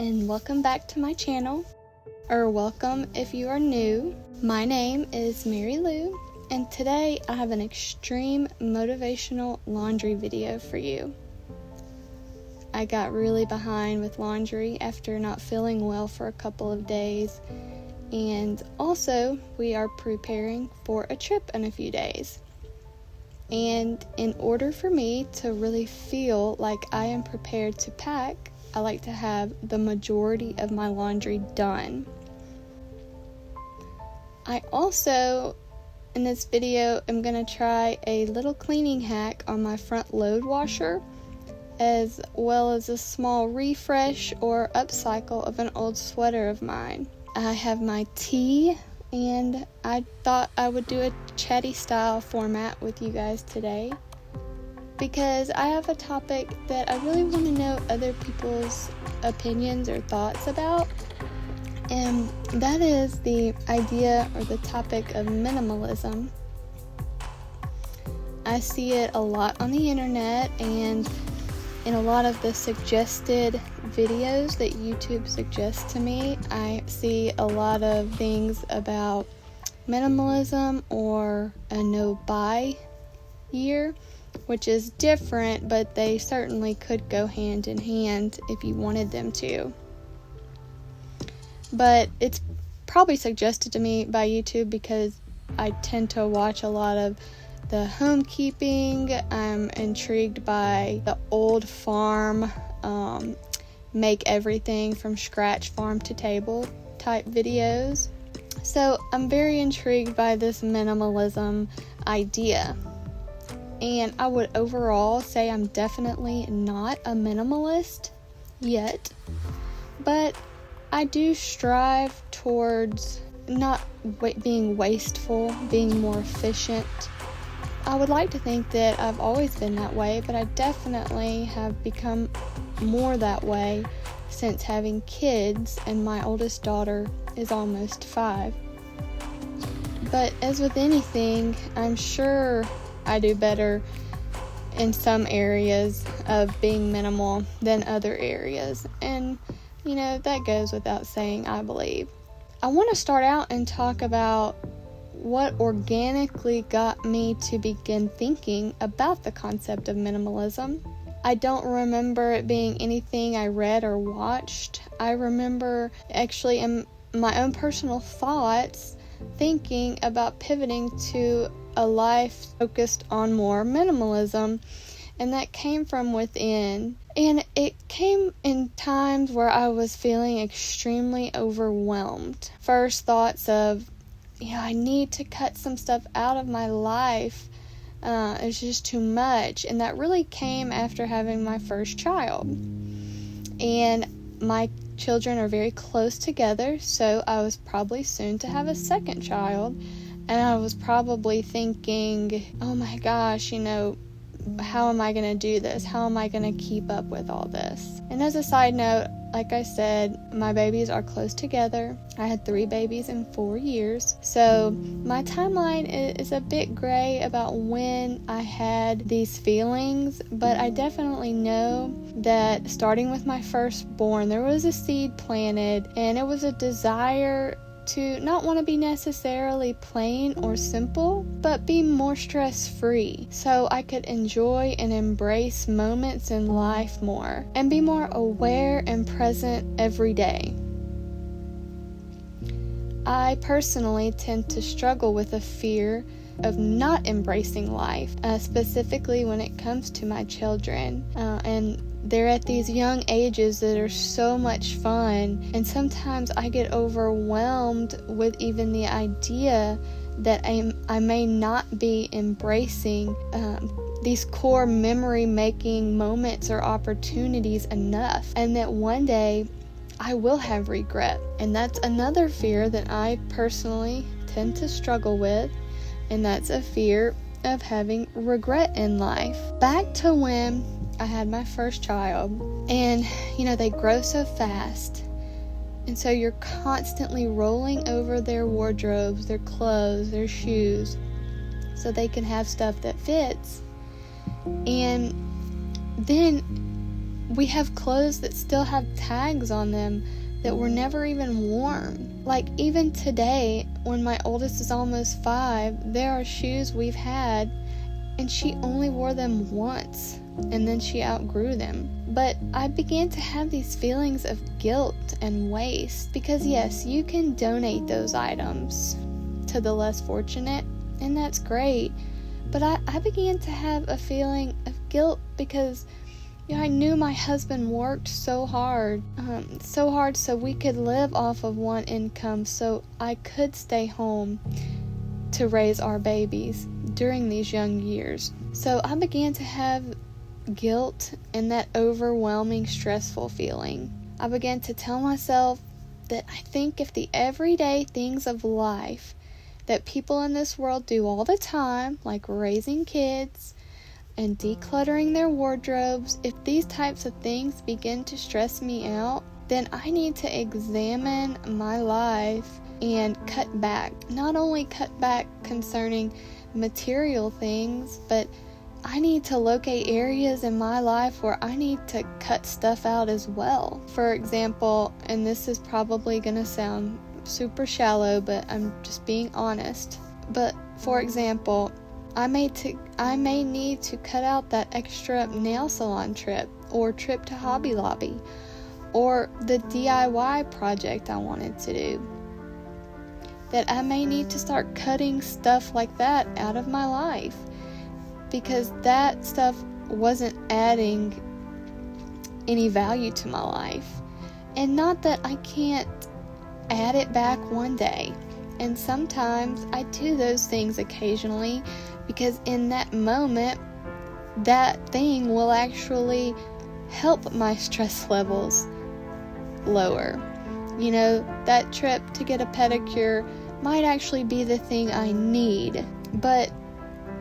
and welcome back to my channel, or welcome if you are new. My name is Mary Lou, and today I have an extreme motivational laundry video for you. I got really behind with laundry after not feeling well for a couple of days, and also we are preparing for a trip in a few days. And in order for me to really feel like I am prepared to pack, I like to have the majority of my laundry done. I also, in this video, am going to try a little cleaning hack on my front load washer, as well as a small refresh or upcycle of an old sweater of mine. I have my tea, and I thought I would do a chatty style format with you guys today because I have a topic that I really want to know other people's opinions or thoughts about, and that is the idea or the topic of minimalism. I see it a lot on the internet and in a lot of the suggested videos that YouTube suggests to me. I see a lot of things about minimalism or a no-buy year, which is different, but they certainly could go hand in hand if you wanted them to. But it's probably suggested to me by YouTube because I tend to watch a lot of the homekeeping. I'm intrigued by the old farm, make everything from scratch, farm to table type videos. So I'm very intrigued by this minimalism idea. And I would overall say I'm definitely not a minimalist yet, but I do strive towards not being wasteful, being more efficient. I would like to think that I've always been that way, but I definitely have become more that way since having kids, and my oldest daughter is almost 5. But as with anything, I'm sure I do better in some areas of being minimal than other areas, and that goes without saying, I believe. I want to start out and talk about what organically got me to begin thinking about the concept of minimalism. I don't remember it being anything I read or watched. I remember actually in my own personal thoughts thinking about pivoting to a life focused on more minimalism, and that came from within. And it came in times where I was feeling extremely overwhelmed. First thoughts of, I need to cut some stuff out of my life. It's just too much. And that really came after having my first child. And my children are very close together, so I was probably soon to have a second child. And I was probably thinking, oh my gosh, how am I going to do this? How am I going to keep up with all this? And as a side note, like I said, my babies are close together. I had 3 babies in 4 years. So my timeline is a bit gray about when I had these feelings, but I definitely know that starting with my firstborn, there was a seed planted, and it was a desire to not want to be necessarily plain or simple, but be more stress-free so I could enjoy and embrace moments in life more and be more aware and present every day. I personally tend to struggle with a fear of not embracing life, specifically when it comes to my children, and they're at these young ages that are so much fun, and sometimes I get overwhelmed with even the idea that I may not be embracing these core memory-making moments or opportunities enough, and that one day I will have regret. And that's another fear that I personally tend to struggle with, and that's a fear of having regret in life. Back to when I had my first child, and they grow so fast, and so you're constantly rolling over their wardrobes, their clothes, their shoes, so they can have stuff that fits. And then we have clothes that still have tags on them that were never even worn. Like even today, when my oldest is almost 5, there are shoes we've had and she only wore them once and then she outgrew them. But I began to have these feelings of guilt and waste because yes, you can donate those items to the less fortunate and that's great. But I began to have a feeling of guilt because I knew my husband worked so hard so we could live off of one income so I could stay home to raise our babies during these young years. So I began to have guilt and that overwhelming, stressful feeling. I began to tell myself that I think if the everyday things of life that people in this world do all the time, like raising kids and decluttering their wardrobes, if these types of things begin to stress me out, then I need to examine my life and cut back. Not only cut back concerning material things, but I need to locate areas in my life where I need to cut stuff out as well. For example, and this is probably going to sound super shallow, but I'm just being honest. But for example, I may need to cut out that extra nail salon trip or trip to Hobby Lobby or the DIY project I wanted to do. That I may need to start cutting stuff like that out of my life because that stuff wasn't adding any value to my life. And not that I can't add it back one day. And sometimes I do those things occasionally because in that moment, that thing will actually help my stress levels lower. That trip to get a pedicure might actually be the thing I need. But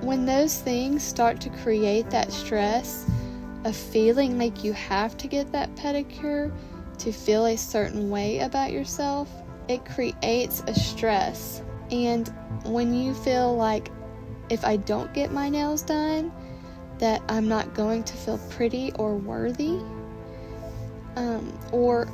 when those things start to create that stress of feeling like you have to get that pedicure to feel a certain way about yourself, it creates a stress. And when you feel like if I don't get my nails done, that I'm not going to feel pretty or worthy, or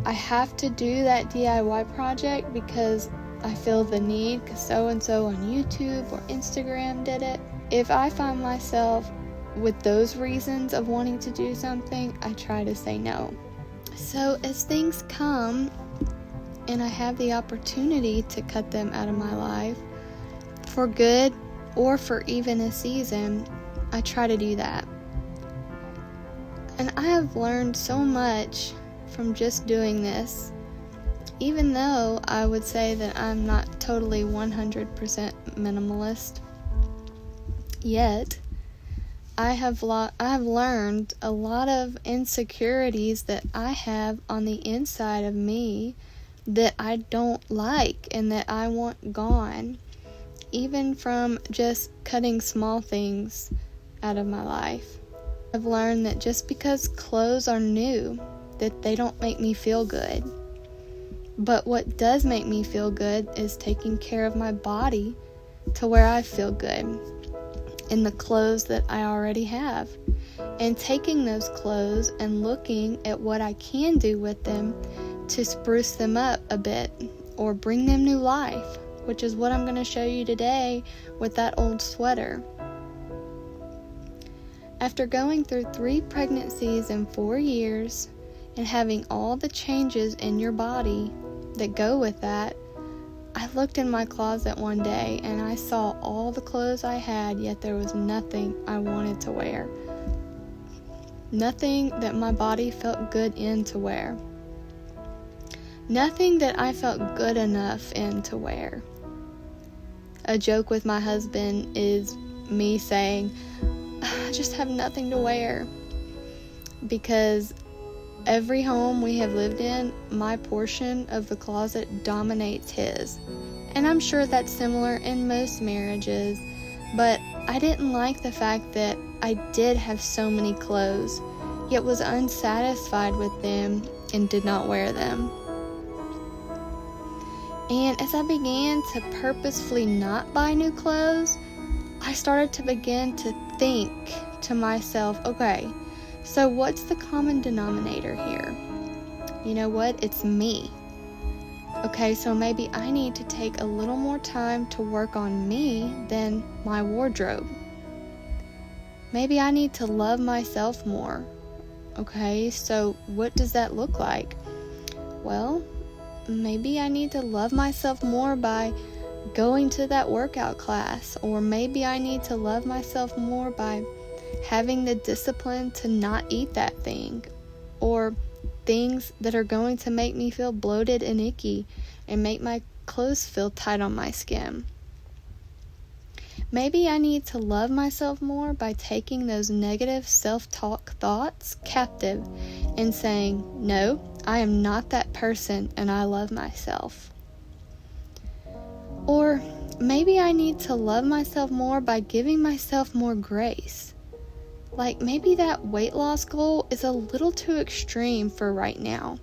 I have to do that DIY project because I feel the need because so-and-so on YouTube or Instagram did it. If I find myself with those reasons of wanting to do something, I try to say no. So as things come and I have the opportunity to cut them out of my life for good or for even a season, I try to do that. And I have learned so much from just doing this. Even though I would say that I'm not totally 100% minimalist yet, I have learned a lot of insecurities that I have on the inside of me that I don't like and that I want gone, even from just cutting small things out of my life. I've learned that just because clothes are new, that they don't make me feel good. But what does make me feel good is taking care of my body to where I feel good in the clothes that I already have. And taking those clothes and looking at what I can do with them to spruce them up a bit or bring them new life, which is what I'm going to show you today with that old sweater. After going through 3 pregnancies in 4 years and having all the changes in your body that go with that, I looked in my closet one day and I saw all the clothes I had, yet there was nothing I wanted to wear. Nothing that my body felt good in to wear. Nothing that I felt good enough in to wear. A joke with my husband is me saying, I just have nothing to wear. Because every home we have lived in, my portion of the closet dominates his. And I'm sure that's similar in most marriages, but I didn't like the fact that I did have so many clothes, yet was unsatisfied with them and did not wear them. And as I began to purposefully not buy new clothes, I started to begin to think to myself, okay, So what's the common denominator here? You know what? It's me. Okay, so maybe I need to take a little more time to work on me than my wardrobe. Maybe I need to love myself more. Okay, so what does that look like? Well, maybe I need to love myself more by going to that workout class, or maybe I need to love myself more by having the discipline to not eat that thing, or things that are going to make me feel bloated and icky and make my clothes feel tight on my skin. Maybe I need to love myself more by taking those negative self-talk thoughts captive and saying, no, I am not that person and I love myself. Or maybe I need to love myself more by giving myself more grace. Like maybe that weight loss goal is a little too extreme for right now.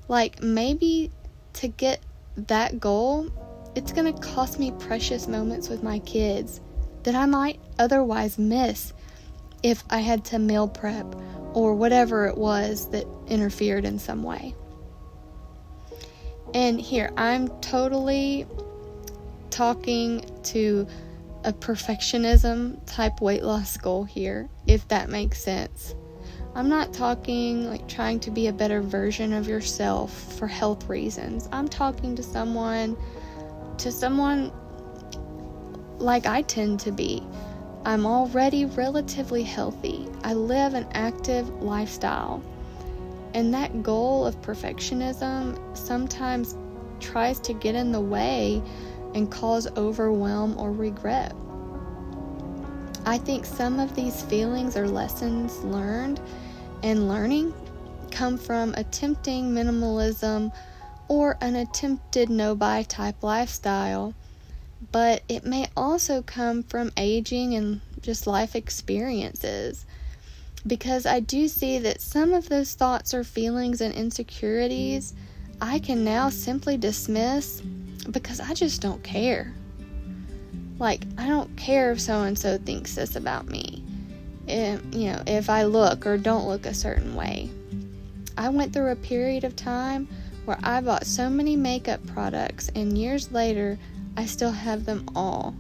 Like maybe to get that goal, it's going to cost me precious moments with my kids that I might otherwise miss if I had to meal prep or whatever it was that interfered in some way. And here, I'm totally talking to a perfectionism type weight loss goal here, if that makes sense. I'm not talking like trying to be a better version of yourself for health reasons. I'm talking to someone like I tend to be. I'm already relatively healthy. I live an active lifestyle. And that goal of perfectionism sometimes tries to get in the way and cause overwhelm or regret. I think some of these feelings or lessons learned and learning come from attempting minimalism or an attempted no-buy type lifestyle, but it may also come from aging and just life experiences, because I do see that some of those thoughts or feelings and insecurities I can now simply dismiss because I just don't care. Like, I don't care if so-and-so thinks this about me, if I look or don't look a certain way. I went through a period of time where I bought so many makeup products, and years later, I still have them all.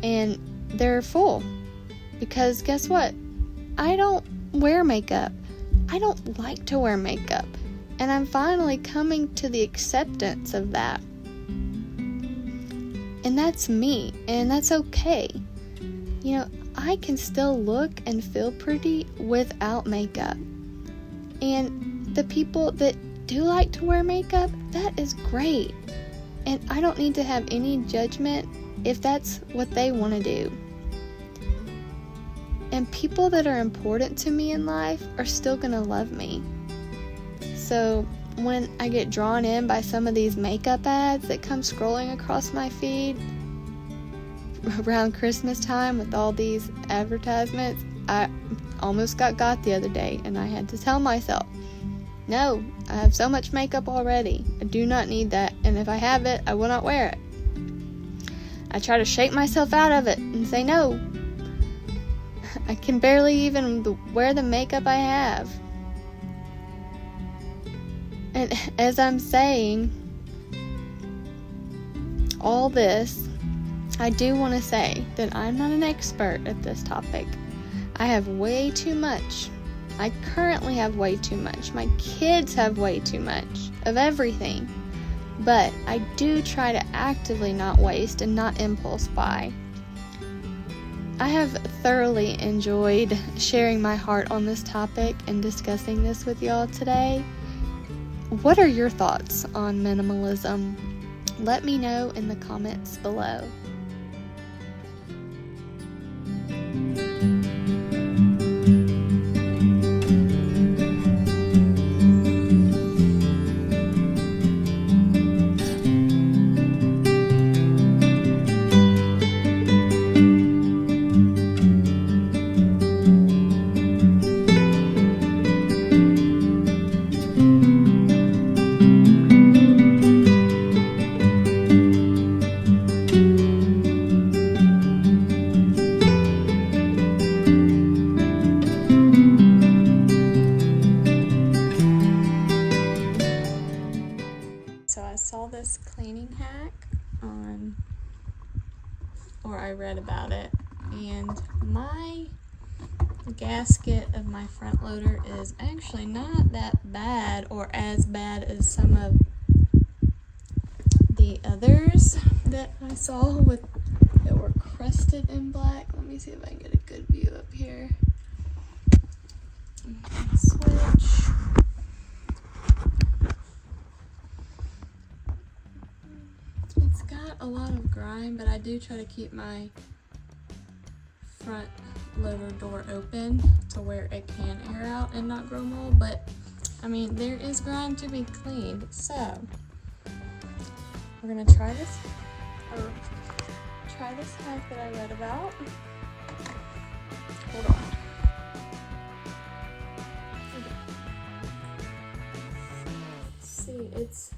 And they're full. Because guess what? I don't wear makeup. I don't like to wear makeup. And I'm finally coming to the acceptance of that. And that's me, and that's okay. I can still look and feel pretty without makeup. And the people that do like to wear makeup, that is great. And I don't need to have any judgment if that's what they want to do. And people that are important to me in life are still going to love me. So when I get drawn in by some of these makeup ads that come scrolling across my feed around Christmas time with all these advertisements, I almost got the other day, and I had to tell myself, no, I have so much makeup already. I do not need that, and if I have it, I will not wear it. I try to shake myself out of it and say no. I can barely even wear the makeup I have. And as I'm saying all this, I do want to say that I'm not an expert at this topic. I have way too much. I currently have way too much. My kids have way too much of everything. But I do try to actively not waste and not impulse buy. I have thoroughly enjoyed sharing my heart on this topic and discussing this with y'all today. What are your thoughts on minimalism? Let me know in the comments below. gasket of my front loader is actually not that bad, or as bad as some of the others that I saw that were crusted in black. Let me see if I can get a good view up here. Switch. It's got a lot of grime, but I do try to keep my front loader door open to where it can air out and not grow mold. But I mean, there is grime to be cleaned, so we're gonna try this hack that I read about. Hold on. Let's see,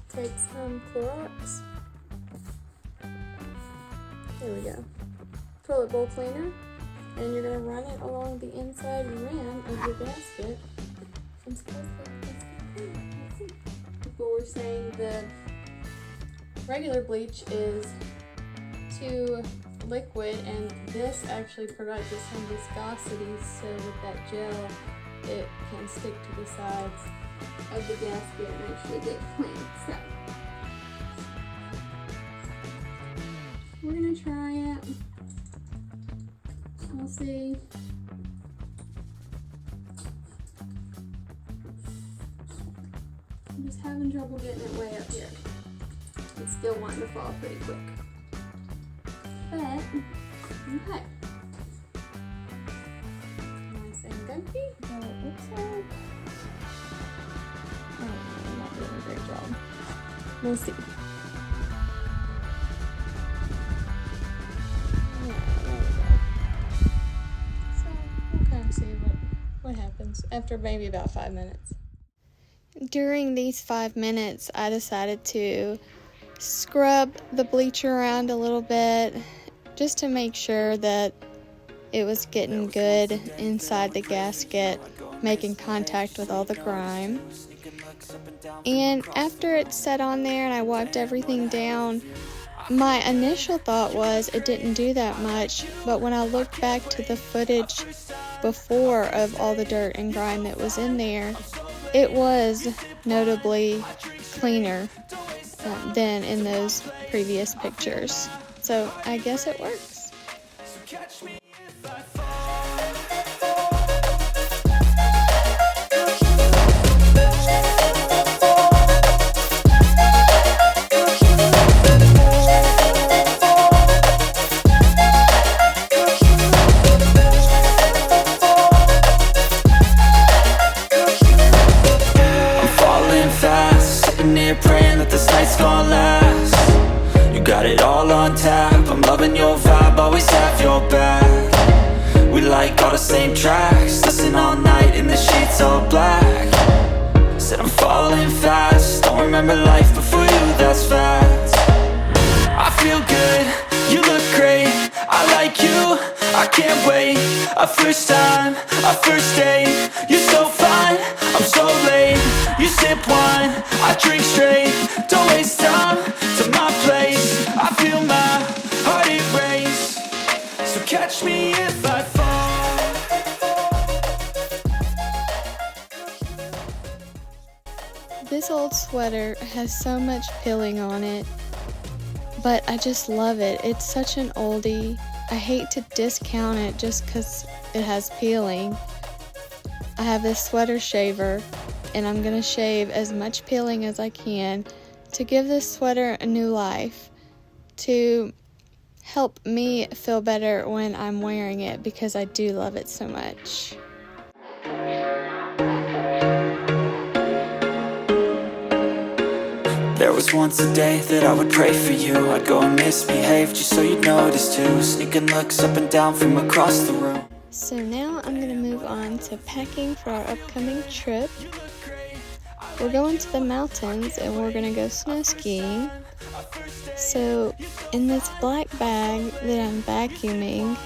take some Clorox. There we go. Toilet bowl cleaner, and you're gonna run it along the inside rim of your gasket. And people were saying the regular bleach is too liquid, and this actually provides us some viscosity, so with that gel it can stick to the sides of the gasket and actually get clean. So we're gonna try it. We'll see. I'm just having trouble getting it way up here. It's still wanting to fall pretty quick. But, okay. Nice and gunky. So it looks like. Oh, I'm not doing a great job. We'll see. Yeah, there we go. So, we'll kind of see what happens after maybe about 5 minutes. During these 5 minutes, I decided to scrub the bleach around a little bit just to make sure that it was getting good inside the gasket, making contact with all the grime. And after it set on there and I wiped everything down, my initial thought was it didn't do that much, but when I looked back to the footage before of all the dirt and grime that was in there, it was notably cleaner than in those previous pictures. So I guess it works. Praying that this night's gonna last. You got it all on tap. I'm loving your vibe, always have your back. We like all the same tracks. Listen all night in the sheets all black. Said I'm falling fast. Don't remember life before you, that's fact. I feel good, you look great. I like you, I can't wait. A first time, a first date. You're so fine, I'm so late. You sip wine, I drink straight. Don't waste time to my place. I feel my heart erase. So catch me if I fall. This old sweater has so much pilling on it, but I just love it. It's such an oldie. I hate to discount it just because it has peeling. I have this sweater shaver, and I'm gonna shave as much peeling as I can to give this sweater a new life, to help me feel better when I'm wearing it, because I do love it so much. There was once a day that I would pray for you. I'd go and misbehave just so you'd notice too. Sneaking looks up and down from across the room. So now I'm gonna move on to packing for our upcoming trip. We're going to the mountains and we're gonna go snow skiing. So in this black bag that I'm vacuuming,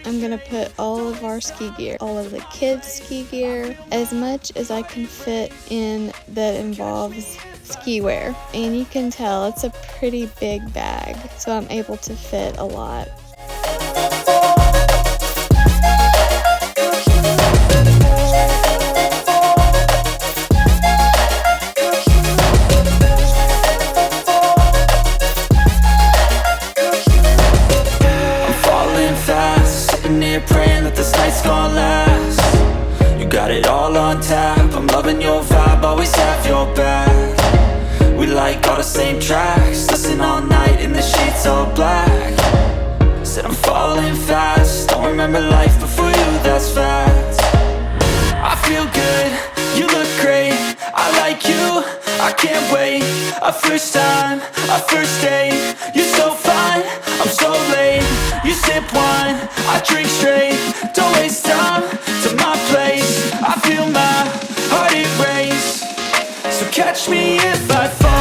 I'm gonna put all of our ski gear, all of the kids' ski gear, as much as I can fit in that involves ski wear. And you can tell it's a pretty big bag, so I'm able to fit a lot. got it all on tap. I'm loving your vibe, always have your back. We like all the same tracks, listen all night in the sheets all black. Said I'm falling fast, don't remember life before you, that's fact. I feel good, you look great, I like you, I can't wait. A first time, a first date, you're so fine, I'm so late. You sip wine, I drink straight, don't waste time to my place. I feel my heart erase, so catch me if I fall.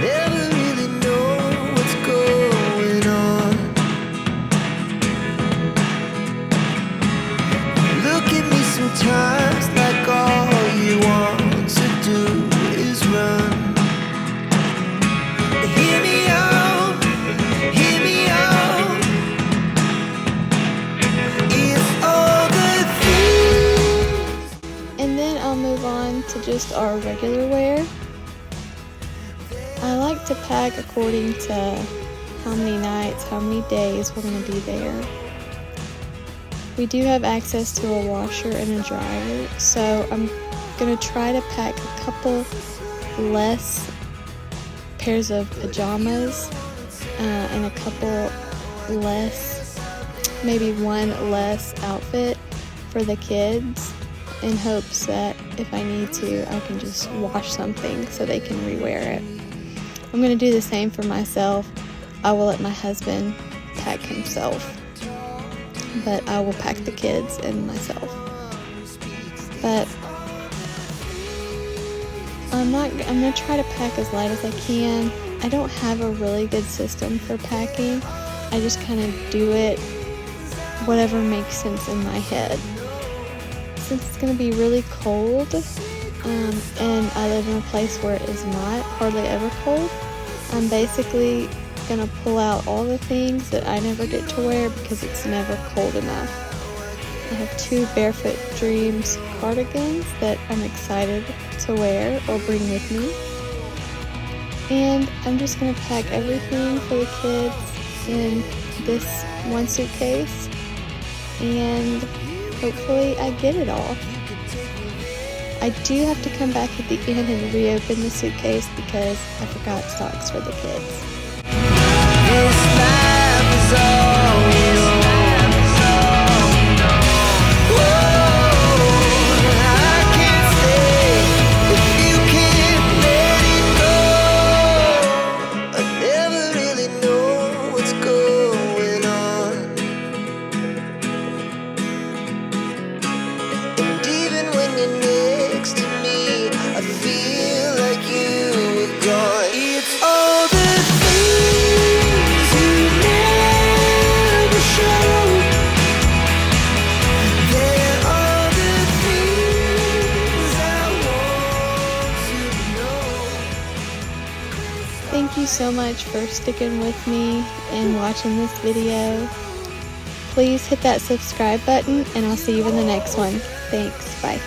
Never really know what's going on. Look at me sometimes like all you want to do is run. Hear me out, hear me out. It's all the things. And then I'll move on to just our regular wear. I like to pack according to how many nights, how many days we're going to be there. We do have access to a washer and a dryer, so I'm going to try to pack a couple less pairs of pajamas and a couple less, maybe one less outfit for the kids, in hopes that if I need to, I can just wash something so they can rewear it. I'm going to do the same for myself. I will let my husband pack himself, but I will pack the kids and myself. But I'm going to try to pack as light as I can. I don't have a really good system for packing. I just kind of do it whatever makes sense in my head. Since it's going to be really cold, and I live in a place where it is not hardly ever cold, I'm basically gonna pull out all the things that I never get to wear because it's never cold enough. I have 2 Barefoot Dreams cardigans that I'm excited to wear or bring with me. And I'm just gonna pack everything for the kids in this one suitcase, and hopefully I get it all. I do have to come back at the end and reopen the suitcase because I forgot socks for the kids. This life is all we know. Whoa, I can't stay if you can't let it go. I never really know what's going on. And even when you're next to me, I feel like you were gone. It's all the things you never show. They're all the things I want to know. Thank you so much for sticking with me and watching this video. Please hit that subscribe button and I'll see you in the next one. Thanks. Bye.